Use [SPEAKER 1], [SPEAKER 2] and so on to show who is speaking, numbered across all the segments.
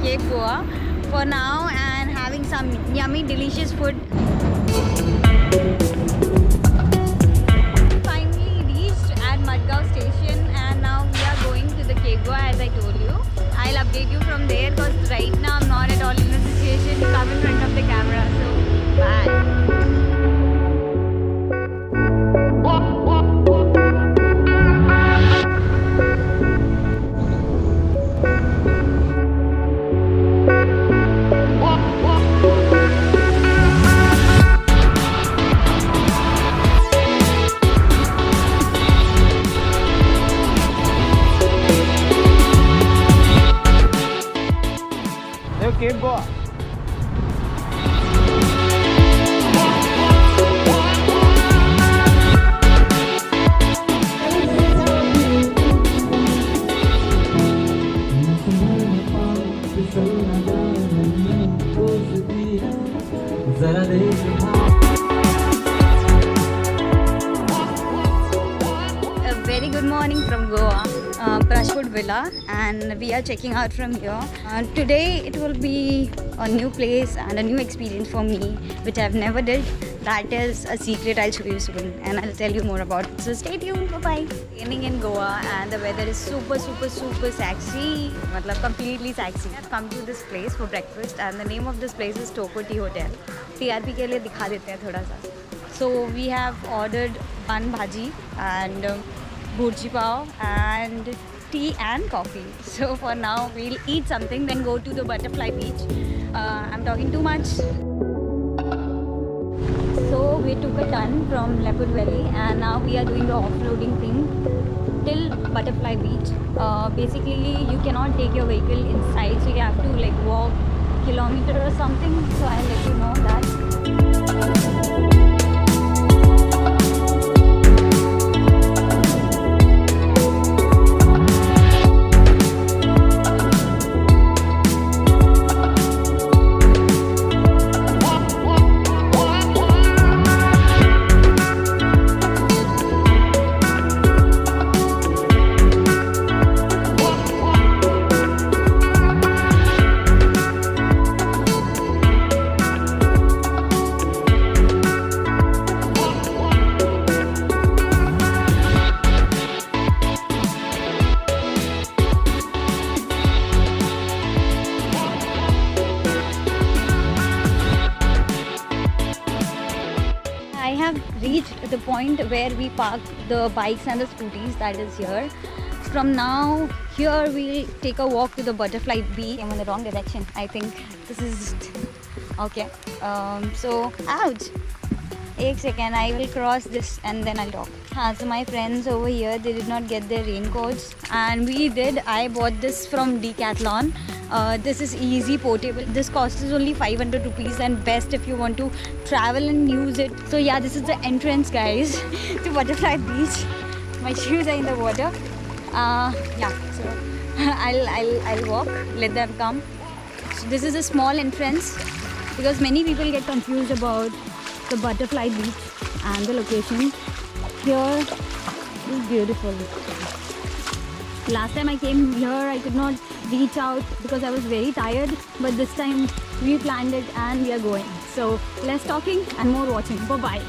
[SPEAKER 1] Cape Goa for now and having some yummy delicious food. Finally reached at Madgaon station and now we are going to the Cape Goa as I told you. I'll update you from there because right now I'm not at all in a situation to come in front of the camera. So bye.
[SPEAKER 2] Cape Goa.
[SPEAKER 1] A very good morning from Goa, Prashwood Villa, and we are checking out from here. Today it will be a new place and a new experience for me, which I've never did. That is a secret I'll show you soon, and I'll tell you more about it. So stay tuned. Bye bye. Raining in Goa, and the weather is super sexy. Matlab completely sexy. I've come to this place for breakfast, and the name of this place is Toko Tea Hotel. TRP के लिए दिखा देते हैं थोड़ा सा. So we have ordered bun bhaji and bhurji pav and tea and coffee. So for now we'll eat something, then go to the butterfly beach. I'm talking too much. So we took a turn from Leopard Valley and now we are doing the offloading thing till Butterfly Beach. Basically you cannot take your vehicle inside, so you have to like walk kilometer or something. So I'll let you know that. I have reached the point where we park the bikes and the scooties, that is here. From now, here we'll take a walk to the Butterfly Beach. I'm in the wrong direction. I think this is okay. So, ouch! One second, I will cross this and then I'll talk. So my friends over here, they did not get their raincoats and we did. I bought this from Decathlon. This is easy portable. This cost is only 500 rupees and best if you want to travel and use it. So yeah, this is the entrance, guys, to Butterfly Beach. My shoes are in the water. Yeah, so I'll walk. Let them come. So this is a small entrance because many people get confused about the Butterfly Beach and the location. Here is beautiful. Last time I came here, I could not reach out because I was very tired, but this time we planned it and we are going. So less talking and more watching. Bye bye.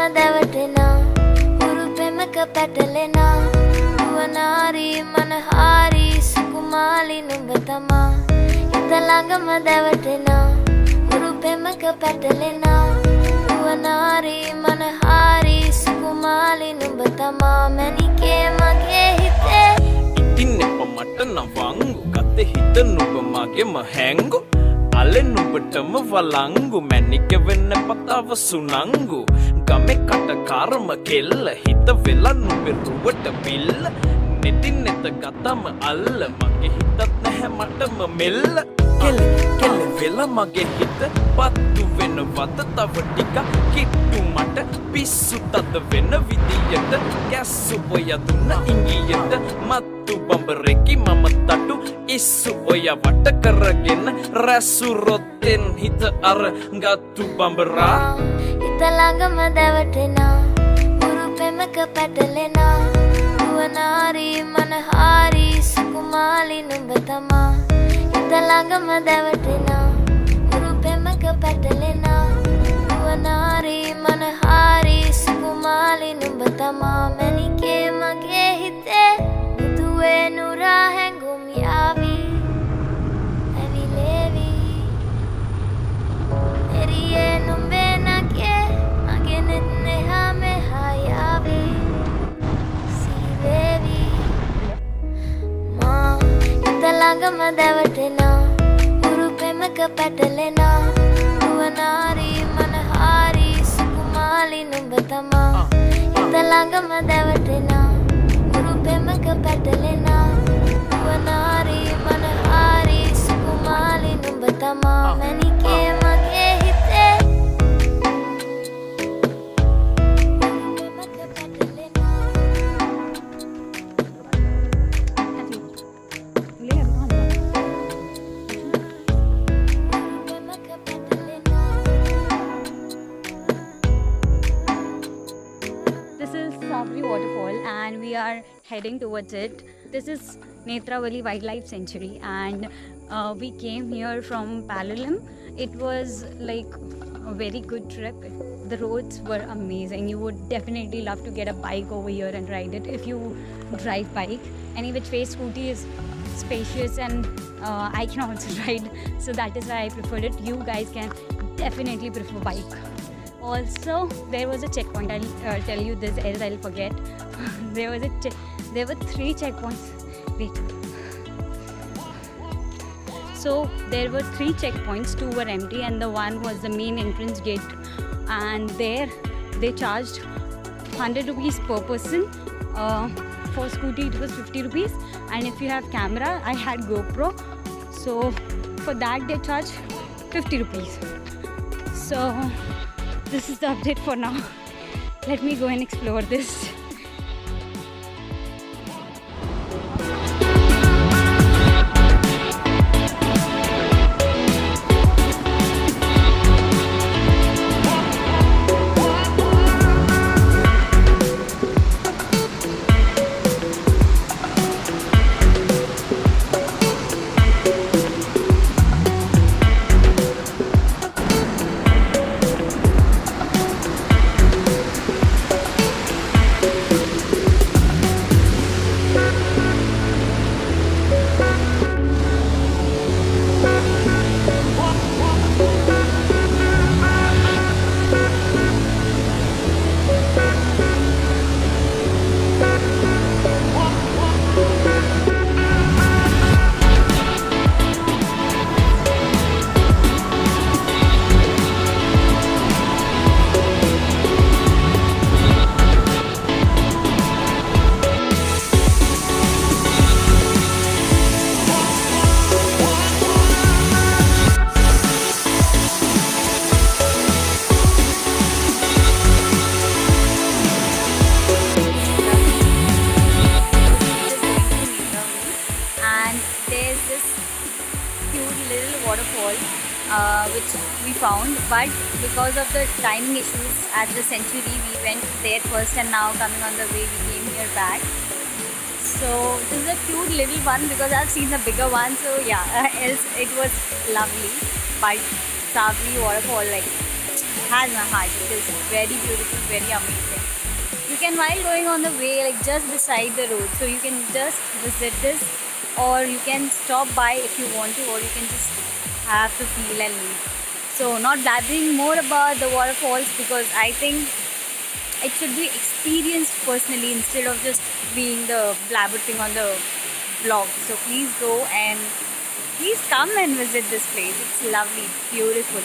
[SPEAKER 3] Madavatina, Urupemaka Patalena, Uanari, Manahari, Sukumali, Nubatama, Italanga Madavatina, Urupemaka Patalena, Uanari, Manahari, Sukumali, Nubatama, many came again.
[SPEAKER 2] Itinnepa Matana Vangu, Kate Hitan Nubamake Mahango. කාලෙ නුඹටම වලංගු මැනික වෙන්න පතාව සුනංගු ගමේ කට කර්ම කෙල්ල හිත වෙලා නුඹේ රුවට පිල්ල නෙතින් නෙත ගතම අල්ල මගේ හිතත් නැහැ මටම මෙල්ල කෙල්ල කෙල්ල වෙලා මගේ හිත පත්තු වෙනවද තව ටික කිට්ටු මට පිස්සු තද වෙන විදියට කැස්සු ඔය දුන්න ඉංගියට මත්තු බඹරෙකි මම තටු ඉස්සු ඔය වට කරගෙන රැසු රොත්තෙන් හිත අර ගත්තු බඹරා
[SPEAKER 3] හිත ළඟම දැවටෙනා උරු පෙමක පැටලෙනා නුවනාරි මනහාරි සුකුමාලි නුඹ තමා හිත ළඟම දැවටෙනා උරු පෙමක පැටලෙනා නුවනාරි මනහාරි සුකුමාලි නුඹ තමා මැනිකේ මගේ හිතේ මුතුවේ නුරා හැඟුම් යාවි ඇවිලේවි එරියේ නුඹේ නගේ මගේ නෙත් neha meha යාවි සීවේවි මා හිත ළඟම දැවටෙනා උරු පෙමක පැටලෙනා නුවනාරි මනහාරි සුකුමාලි නුඹ තමා හිත ළඟම දැවටෙනා උරු පෙමක පැටලෙනා නුවනාරි මනහාරි සුකුමාලි නුඹ තමා මැනිකේ මගේ හිතේ උරු පෙමක පැටලෙනා
[SPEAKER 1] This is Savri Waterfall and we are heading towards it. This is Netravali Wildlife Sanctuary and we came here from Palolem. It was like a very good trip. The roads were amazing. You would definitely love to get a bike over here and ride it if you drive bike. Any which way scooty is spacious and I can also ride, so that is why I preferred it. You guys can definitely prefer bike. Also, there was a checkpoint. I'll tell you this, else I'll forget. There were 3 checkpoints. Wait. So there were 3 checkpoints. 2 were empty, and the one was the main entrance gate. And there, they charged 100 rupees per person. For scooty, it was 50 rupees. And if you have camera, I had GoPro. So for that, they charged 50 rupees. So this is the update for now. Let me go and explore this. Which we found, but because of the timing issues at the sanctuary, we went there first, and now coming on the way we came here back. So this is a cute little one because I've seen the bigger one, so yeah, else it was lovely. But Savri Waterfall like has my heart. It is very beautiful, very amazing. You can, while going on the way, like just beside the road, so you can just visit this, or you can stop by if you want to, or you can just have to feel and leave. So not blabbering more about the waterfalls, because I think it should be experienced personally instead of just being the blabber thing on the vlog. So please go and Please come and visit this place. It's lovely, beautiful.